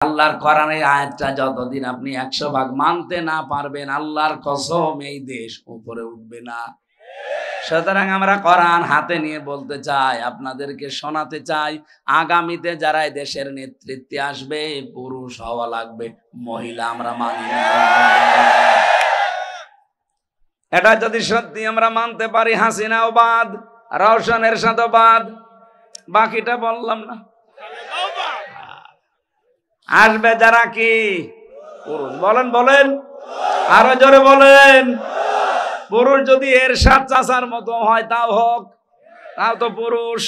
আল্লাহর কোরআনের আয়াতটা যতদিন আপনি 100 ভাগ মানতে না পারবেন, আল্লাহর কসম এই দেশ উপরে উঠবে না। সুতরাং আমরা কোরআন হাতে নিয়ে বলতে চাই, আপনাদেরকে শোনাতে চাই, আগামীতে যারা দেশের নেতৃত্বে আসবে পুরুষ হওয়া লাগবে, মহিলা আমরা মানি না। এটা যদি সত্যি আমরা মানতে পারি, হাসিনাও বাদ, রওশন এরশাদও বাদ, বাকিটা বললাম না। আসবে যারা কি পুরুষ, বলেন বলেন, আরো জোরে বলেন। পুরুষ যদি এরশাদ চাচার মতো হয় তাও হোক, তাও তো পুরুষ।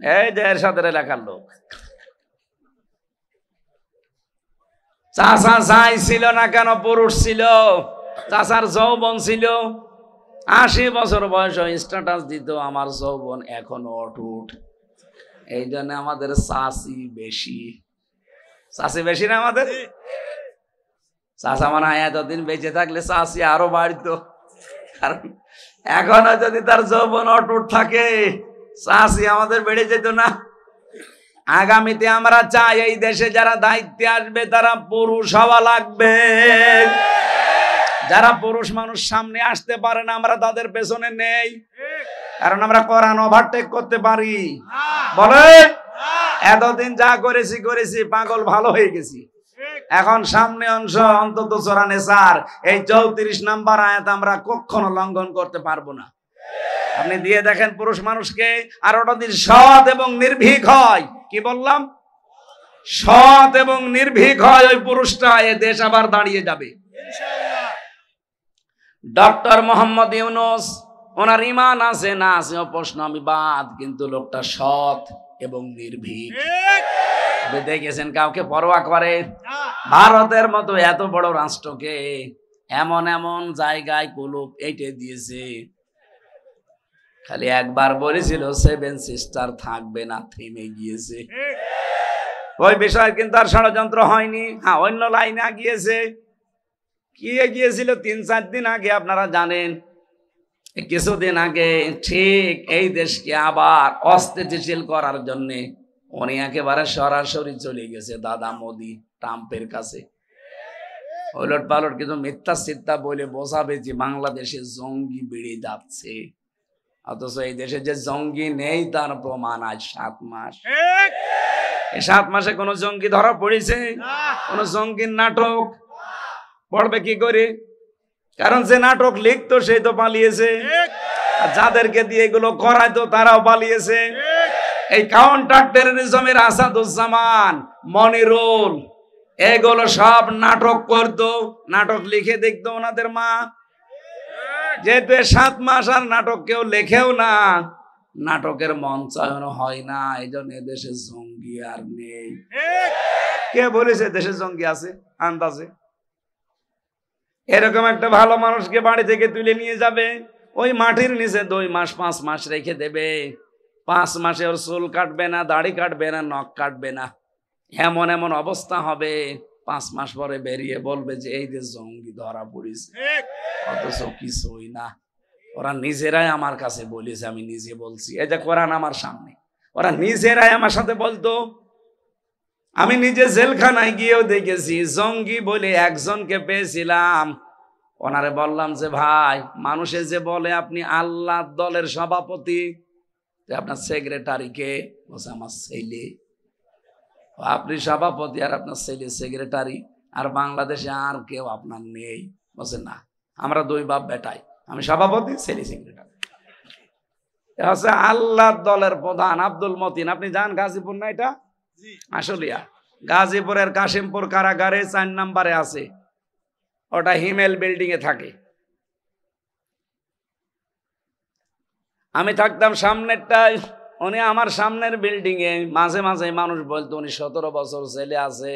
এই যে এরশাদের এলাকার লোক, চাচা যাই ছিল না কেন, পুরুষ ছিল, চাচার যৌবন ছিল, 80 বছর বয়স স্ট্যাটাস দিত আমার যৌবন এখনো অটুট। এই জন্য আমাদের চাচি বেশি, চাচি বেশি না আমাদের। চাচা মানে এতদিন বেঁচে থাকলে চাচি আরো বাড়তো, কারণ এখনো যদি তার যৌবন অটুট থাকে চাচি আমাদের বেড়ে যেত না। আগামীতে আমরা চাই এই দেশে যারা দায়িত্বে আসবে তারা পুরুষ হওয়া লাগবে। যারা পুরুষ মানুষ সামনে আসতে পারে না আমরা তাদের পেছনে নেই, কারণ আমরা কোরআন ওভারটেক করতে পারি। বলে এতদিন যা করেছি করেছি, পাগল ভালো হয়ে গেছি, এখন সামনে অংশ অন্তত সূরা নিসার এই 34 নম্বর আয়াত আমরা কখনো লঙ্ঘন করতে পারবো না। আপনি দিয়ে দেখেন পুরুষ মানুষকে, আর ওটা যদি সৎ এবং নির্ভীক হয়, কি বললাম, সৎ এবং নির্ভীক হয় ওই পুরুষটা, এ দেশ আবার দাঁড়িয়ে যাবে। ডক্টর মোহাম্মদ ইউনূস, ওনার ঈমান আছে না আছে ও প্রশ্ন আমি বাদ, কিন্তু লোকটা সৎ এবং নির্ভীক। আপনি দেখেছেন কাউকে পরোয়া করে? ভারতের মতো এত বড় রাষ্ট্রকে এমন এমন জায়গায় কুলুপ এঁটে দিয়েছে, খালি একবার বলেছিল 7 সিস্টার থাকবে না, থেমে গিয়েছে। ওই বিষয় কিন্তু আর ষড়যন্ত্র হয়নি। হ্যাঁ, অন্য লাইনে গিয়েছে। কি গিয়েছিল 3-4 দিন আগে, আপনারা জানেন, কিছুদিন আগে ঠিক এই দেশকে আবার অস্থিতিশীল করার জন্য উনি একেবারে সরাসরি চলে গেছে দাদা মোদি ট্রাম্পের কাছে। ওলট পালট কিন্তু মিথ্যা চিত্তা বলে বোঝাবে যে বাংলাদেশে জঙ্গি বেড়ে যাচ্ছে, অথচ এই দেশে যে জঙ্গি নেই তার প্রমাণ আজ 7 মাস। এই 7 মাসে কোন জঙ্গি ধরা পড়েছে? কোন জঙ্গির নাটক পড়বে কি করে? কারণ যে নাটক লিখতো সেই তো পালিয়েছে, আর যাদেরকে দিয়ে এগুলো করাইতো তারাও পালিয়েছে। এই কাউন্টার টেররিজমের আসাদুজ্জামান, মনিরুল, এগুলো সব নাটক করতো, নাটক লিখে দেখতো ওনাদের মা। যেহেতু 7 মাস আর নাটক কেউ লেখেও না, নাটকের মঞ্চায়ন হয় না, এই জন্য এদেশে জঙ্গি আর নেই। কে বলেছে দেশে জঙ্গি আছে? আন্দাজে এরকম একটা ভালো মানুষকে বাড়ি থেকে তুলে নিয়ে যাবে, ওই মাটির নিচে 2 মাস 5 মাস রেখে দেবে। 5 মাসে ওর চুল কাটবে না, দাড়ি কাটবে না, নখ কাটবে না, এমন এমন অবস্থা হবে 5 মাস পরে বেরিয়ে বলবে যে এই যে জঙ্গি ধরা পড়েছে, অথচ কিছুই না। ওরা নিজেরাই আমার কাছে বলেছে, আমি নিজে বলছি, এই যে কোরআন আমার সামনে, ওরা নিজেরাই আমার সাথে বলতো। আমি নিজে জেলখানায় গিয়েও দেখেছি, জঙ্গি বলে একজনকে পেয়েছিলাম, ওনারে বললাম যে ভাই, মানুষে যে বলে আপনি আল্লাহ দলের সভাপতি, আপনার সেক্রেটারি কে? বলছে আমার ছেলে। আপনি সভাপতি আর আপনার ছেলে সেক্রেটারি, আর বাংলাদেশে আর কেউ আপনার নেই? বলছে না, আমরা 2 বাপ বেটাই, আমি সভাপতি, ছেলে সেক্রেটারি। হচ্ছে আল্লাহ দলের প্রধান আব্দুল মতিন। আপনি যান গাজীপুর না, এটা আসলিয়া, গাজীপুরের কাশিমপুর কারাগারে 4 নম্বরে আছে, ওটা হিমেল বিল্ডিং এ থাকে। আমি থাকতাম সামনেরটায়, উনি আমার সামনের বিল্ডিং এ। মাঝে মাঝে মানুষ বলতো উনি 17 বছর ছেলে আছে,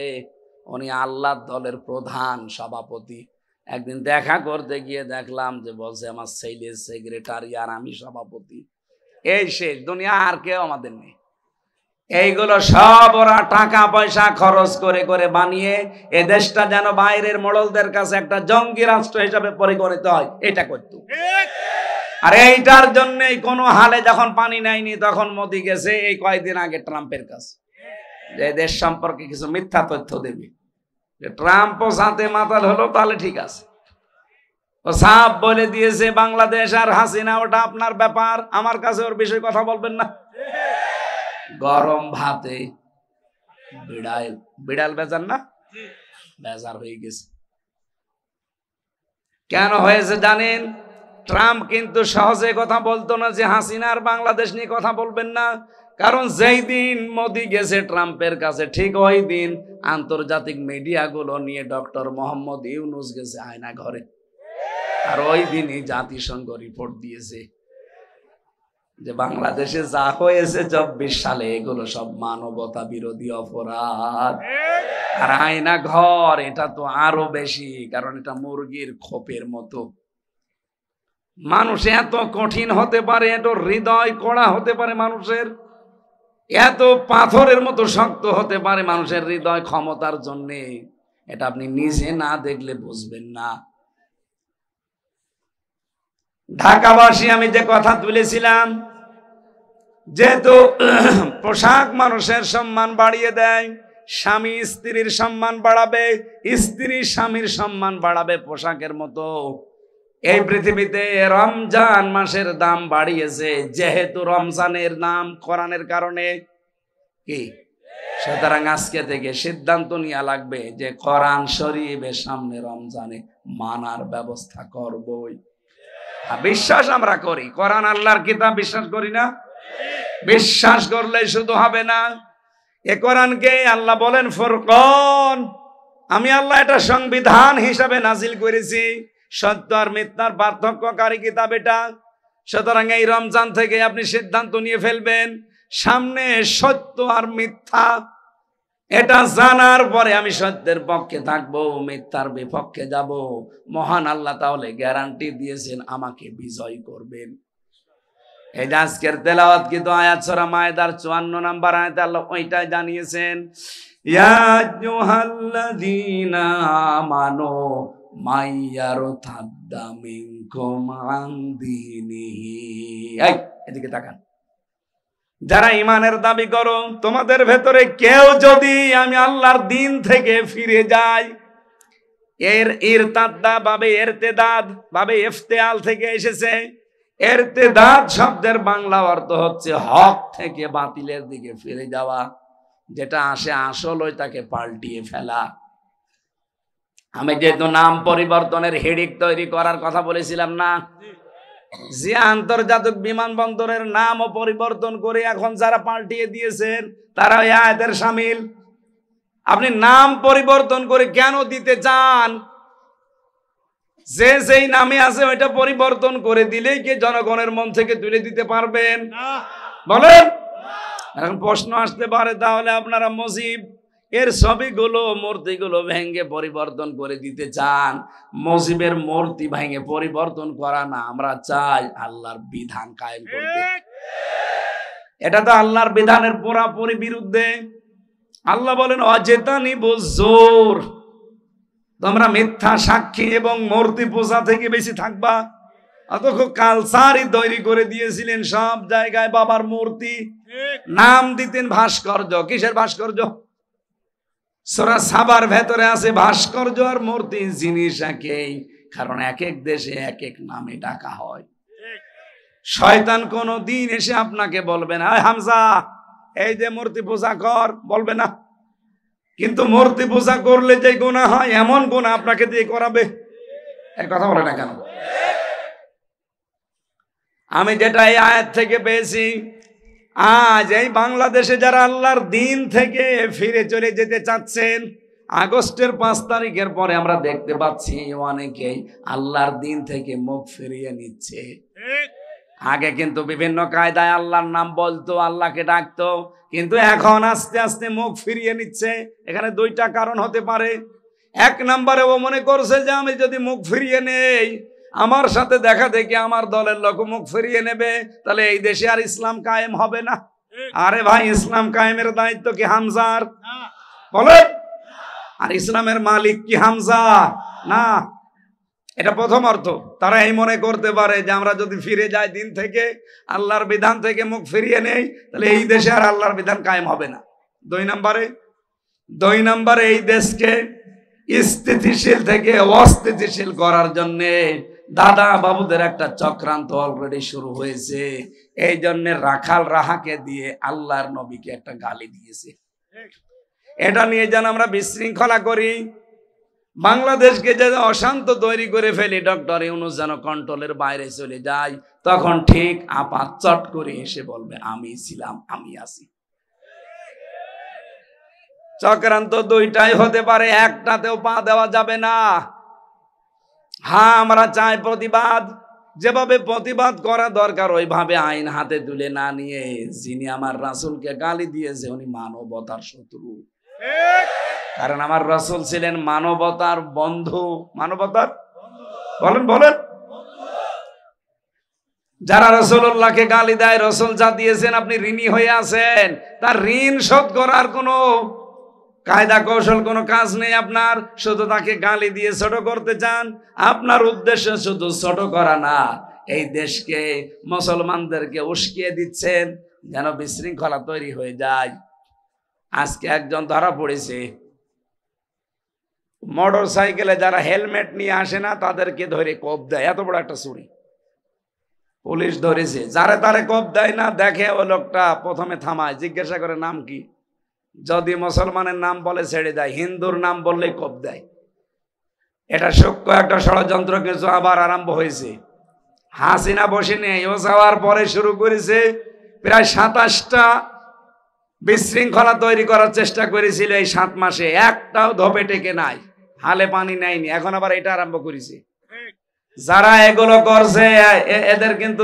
উনি আল্লাহ দলের প্রধান সভাপতি। একদিন দেখা করতে গিয়ে দেখলাম যে বলছে আমার ছেলে সেক্রেটারি আর আমি সভাপতি। এই শেষ, দুনিয়া আর কেউ আমাদের নেই। এইগুলো সব ওরা টাকা পয়সা খরচ করে করে বানিয়ে এ দেশটা যেন বাইরের মোড়লদের কাছে একটা জঙ্গি রাষ্ট্র হিসাবে পরিগণিত হয়, এটা করতো। আর এইটার জন্যই কোনো হালে যখন পানি নেয়নি তখন মোদি গেছে এই কয়েকদিন আগে ট্রাম্পের কাছে। যে দেশ সম্পর্কে কিছু মিথ্যা তথ্য দেবে, যে ট্রাম্পও সাথে মাতাল হলো তাহলে ঠিক আছে। ও সাফ বলে দিয়েছে বাংলাদেশ আর হাসিনা ওটা আপনার ব্যাপার, আমার কাছে ওর বিষয়ে কথা বলবেন না। গরম ভাতে বিড়াল বেজার না, বেজার হয়ে গেছে। কেন হয়েছে জানেন? ট্রাম্প কিন্তু সহজে কথা বলতো না যে হাসিনার বাংলাদেশ নিয়ে কথা বলবেন না, কারণ যেই দিন মোদি গেছে ট্রাম্পের কাছে ঠিক ওই দিন আন্তর্জাতিক মিডিয়াগুলো নিয়ে ডক্টর মোহাম্মদ ইউনূস গেছে আয়না ঘরে, আর ওই দিনই জাতিসংঘ রিপোর্ট দিয়েছে যে বাংলাদেশে যা হয়েছে 24 সালে এগুলো সব মানবতা বিরোধী অপরাধ। আর আয়না ঘর এটা তো আরো বেশি, কারণ এটা মুরগির খোপের মতো। মানুষ এত কঠিন হতে পারে, এত হৃদয় কড়া হতে পারে মানুষের, এত পাথরের মতো শক্ত হতে পারে মানুষের হৃদয় ক্ষমতার জন্যে, এটা আপনি নিজে না দেখলে বুঝবেন না। ঢাকাবাসী আমি যে কথা তুলেছিলাম, যেহেতু পোশাক মানুষের সম্মান বাড়িয়ে দেয়, স্বামী স্ত্রীর সম্মান বাড়াবে, স্ত্রী স্বামীর সম্মান বাড়াবে পোশাকের মতো, এই পৃথিবীতে রমজান মাসের দাম বাড়িয়েছে, যেহেতু রমজানের নাম কোরআনের কারণে কি, সুতরাং আজকে থেকে সিদ্ধান্ত নেওয়া লাগবে যে কোরআন শরীফের সামনে রমজানে মানার ব্যবস্থা করবই। বিশ্বাস আমরা করি, কোরআন আল্লাহর কিতাব, বিশ্বাস করি না? বিশ্বাস করলে শুধু হবে না, এ কোরআনকে আল্লাহ বলেন ফুরকান, আমি আল্লাহ এটা সংবিধান হিসাবে নাজিল করেছি, সত্য আর মিথ্যার পার্থক্যকারী কিতাব এটা। সুতরাং এই রমজান থেকে আপনি সিদ্ধান্ত নিয়ে ফেলবেন সামনে সত্য আর মিথ্যা, এটা জানার পরে আমি সত্যের পক্ষে থাকবো, মিথ্যার বিপক্ষে যাব। মহান আল্লাহ তাহলে গ্যারান্টি দিয়েছেন আমাকে বিজয় করবেন। এই যে আজকের তেলাওয়াত কিন্তু আয়াত সূরা মায়েদার 54 নম্বর আয়াতে আল্লাহ ওইটাই জানিয়েছেন, ইয়া আইয়ুহাল্লাযীনা আমানু মাইয়ারতাদ্দা মিনকুম আন দীনিহি। এই এদিকে তাকান, যারা ঈমানের দাবি করো, তোমাদের ভেতরে কেউ যদি আমি আল্লাহর দিন থেকে ফিরে যায়, এর ইরতাদ্দা বাবে ইরতেদাদ বাবে ইফতিআল থেকে এসেছে। ইরতেদাদ শব্দের বাংলা অর্থ হচ্ছে হক থেকে বাতিলের দিকে ফিরে যাওয়া, যেটা আসে আসল ওইটাকে পাল্টিয়ে ফেলা। আমি যেহেতু নাম পরিবর্তনের হেডিক তৈরি করার কথা বলেছিলাম না, যে আন্তর্জাতিক বিমানবন্দরের নামও পরিবর্তন করে এখন যারা পাল্টিয়ে দিয়েছেন তারা এই আয়াতের শামিল। আপনি নাম পরিবর্তন করে কেন দিতে চান? যে যেই নামে আছে ওইটা পরিবর্তন করে দিলেই কি জনগণের মন থেকে তুলে দিতে পারবেন? বলেন। এখন প্রশ্ন আসতে পারে, তাহলে আপনারা মসজিদ এর ছবিগুলো মূর্তিগুলো ভেঙে পরিবর্তন করে দিতে চান? মসজিদের মূর্তি ভেঙে পরিবর্তন করা না, আমরা চাই আল্লাহর বিধান কায়েম করতে। এটা তো আল্লাহর বিধানের পুরোপুরি বিরুদ্ধে। আল্লাহ বলেন অজেতানি বুজুর, তোমরা মিথ্যা সাক্ষী এবং মূর্তি পূজা থেকে বেশি থাকবা। অথচ কালচারই তৈরি করে দিয়েছিলেন সব জায়গায় বাবার মূর্তি, নাম দিতেন ভাস্কর্য। কিসের ভাস্কর্য? সূরা সাবার ভেতরে আছে ভাস্কর্য আর মূর্তি জিনিস একই, কারণ এক এক দেশে এক এক নামে ডাকা হয়। শয়তান কোনো দিন এসে আপনাকে বলবে না হামজা এই যে মূর্তি পূজা কর, বলবে না। কিন্তু মূর্তি পূজা করলে যে গুনাহ হয়, এমন গুনাহ আপনাকে দিয়ে করাবে। এই কথা বলে না কেন? আমি যেটা এই আয়াত থেকে পেয়েছি, আজ এই বাংলাদেশে যারা আল্লাহর দিন থেকে ফিরে চলে যেতে চাচ্ছেন, আগস্টের 5 তারিখের পরে আমরা দেখতে পাচ্ছি অনেকেই আল্লাহর দিন থেকে মুখ ফিরিয়ে নিচ্ছে। আগে কিন্তু বিভিন্ন কায়দায় আল্লাহর নাম বলতো, আল্লাহকে ডাকতো, কিন্তু এখন আস্তে আস্তে মুখ ফিরিয়ে নিচ্ছে। এখানে দুইটা কারণ হতে পারে। এক নম্বরে ও মনে করছে যে আমি যদি মুখ ফিরিয়ে নেই, আমার সাথে দেখা দেখে আমার দলের লোক মুখ ফিরিয়ে নেবে, তাহলে এই দেশে আর ইসলাম কায়েম হবে না। আরে ভাই, ইসলাম কায়েমের দায়িত্ব কি হামজার? বলে। আর ইসলামের মালিক কি হামজা? না। এটা প্রথম অর্থ। তারা এই মনে করতে পারে যে আমরা যদি ফিরে যাই দিন থেকে, আল্লাহর বিধান থেকে মুখ ফিরিয়ে নেই, তাহলে এই দেশে আর আল্লাহর বিধান কায়েম হবে না। দুই নম্বরে এই দেশকে স্থিতিশীল থেকে অস্থিতিশীল করার জন্য দাদা বাবুদের একটা চক্রান্ত অলরেডি শুরু হয়েছে। এই জন্য রাখাল রাহাকে দিয়ে আল্লাহর নবীকে একটা গালি দিয়েছে। এটা নিয়ে যেন আমরা বিশৃঙ্খলা করি, বাংলাদেশকে যেন অশান্ত তৈরি করে ফেলি, ডক্টর ইউনূস যেন কন্ট্রোলের বাইরে চলে যায়, তখন ঠিক আপা চট করে এসে বলবে আমি ছিলাম, আমি আছি। চক্রান্ত দুইটাই হতে পারে, একটাতেও পা দেওয়া যাবে না। হ্যাঁ, আমরা চাই প্রতিবাদ, যেভাবে প্রতিবাদ করা দরকার ওইভাবে আইন হাতে তুলে না নিয়ে, যিনি আমার রাসূলকে গালি দিয়েছে উনি মানবতার শত্রু। কারণ আমার রাসূল ছিলেন মানবতার বন্ধু। মানবতার বলেন যারা রাসূলুল্লাহকে গালি দেয়, রাসূল যা দিয়েছেন আপনি ঋণী হয়ে আছেন, তার ঋণ শোধ করার কোনো কায়দা কৌশল কোনো কাজ নেই আপনার, শুধু তাকে গালি দিয়ে ছোট করতে চান। আপনার উদ্দেশ্য শুধু ছোট করা না, এই দেশকে মুসলমানদেরকে উস্কিয়ে দিচ্ছেন যেন বিশৃঙ্খলা তৈরি হয়ে যায়। আজকে একজন ধরা পড়েছে, মোটর সাইকেলে যারা হেলমেট নিয়ে আসে না তাদেরকে ধরে কোপ দেয়, এত বড় একটা চুরি পুলিশ ধরেছে। যারা তারে কোপ দেয় না, দেখে ও লোকটা প্রথমে থামায়, জিজ্ঞাসা করে নাম কি, যদি মুসলমানের নাম বলে ছেড়ে দেয়, হিন্দুর নাম বললেই কোপ দেয়। এটা সূক্ষ্ম একটা ষড়যন্ত্র কিছু আবার আরম্ভ হয়েছে। হাসিনা বসে নেই, ও যাওয়ার পরে শুরু করেছে। প্রায় 27টা বিশৃঙ্খলা তৈরি করার চেষ্টা করেছিল এই 7 মাসে, একটাও ধোপে টেকে নাই, হালে পানি নেয়নি। এখন আবার এটা আরম্ভ করেছে। যারা এগুলো করছে এদের কিন্তু